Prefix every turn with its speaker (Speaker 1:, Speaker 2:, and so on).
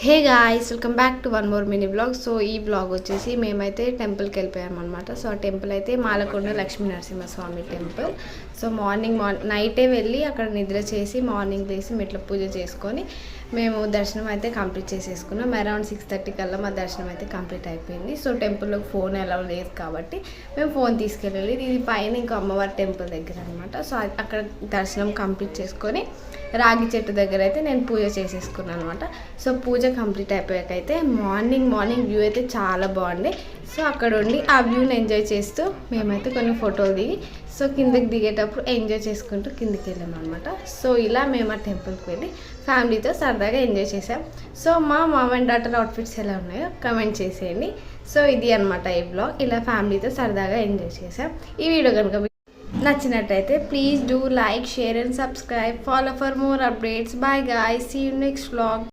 Speaker 1: Hey guys, welcome back to one more mini blog. So ఈ blog వచ్చేసి మేమైతే టెంపుల్కి వెళ్ళిపోయామన్నమాట. సో ఆ టెంపుల్ అయితే మాలకొండ లక్ష్మీ నరసింహస్వామి టెంపుల్. సో నైటే వెళ్ళి అక్కడ నిద్ర చేసి మార్నింగ్ లేసి మెట్ల పూజ చేసుకొని మేము దర్శనం అయితే కంప్లీట్ చేసేసుకున్నాం. అరౌండ్ 6:30 కల్లా మా దర్శనం అయితే కంప్లీట్ అయిపోయింది. సో టెంపుల్లో ఫోన్ ఎలా లేదు కాబట్టి మేము ఫోన్ తీసుకెళ్ళాలి. ఇది పైన ఇంకా అమ్మవారి టెంపుల్ దగ్గర అనమాట. సో అక్కడ దర్శనం కంప్లీట్ చేసుకొని రాగి చెట్టు దగ్గర అయితే నేను పూజ చేసేసుకున్నాను అనమాట. సో పూజ కంప్లీట్ అయిపోయాకైతే మార్నింగ్ వ్యూ అయితే చాలా బాగుంది. సో అక్కడ ఉండి ఆ వ్యూని ఎంజాయ్ చేస్తూ మేమైతే కొన్ని ఫోటోలు దిగి సో కిందకి దిగేటప్పుడు ఎంజాయ్ చేసుకుంటూ కిందికి వెళ్ళాం అనమాట. సో ఇలా మేము ఆ టెంపుల్కి వెళ్ళి ఫ్యామిలీతో సరదాగా ఎంజాయ్ చేసాం. సో మా మామ్ అండ్ డాటర్ అవుట్ఫిట్స్ ఎలా ఉన్నాయో కమెంట్ చేసేయండి. సో ఇది అనమాట ఈ బ్లాగ్. ఇలా ఫ్యామిలీతో సరదాగా ఎంజాయ్ చేసాం. ఈ వీడియో కనుక నచ్చినట్టయితే please do like, share and subscribe. Follow for more updates. Bye guys, see you next vlog.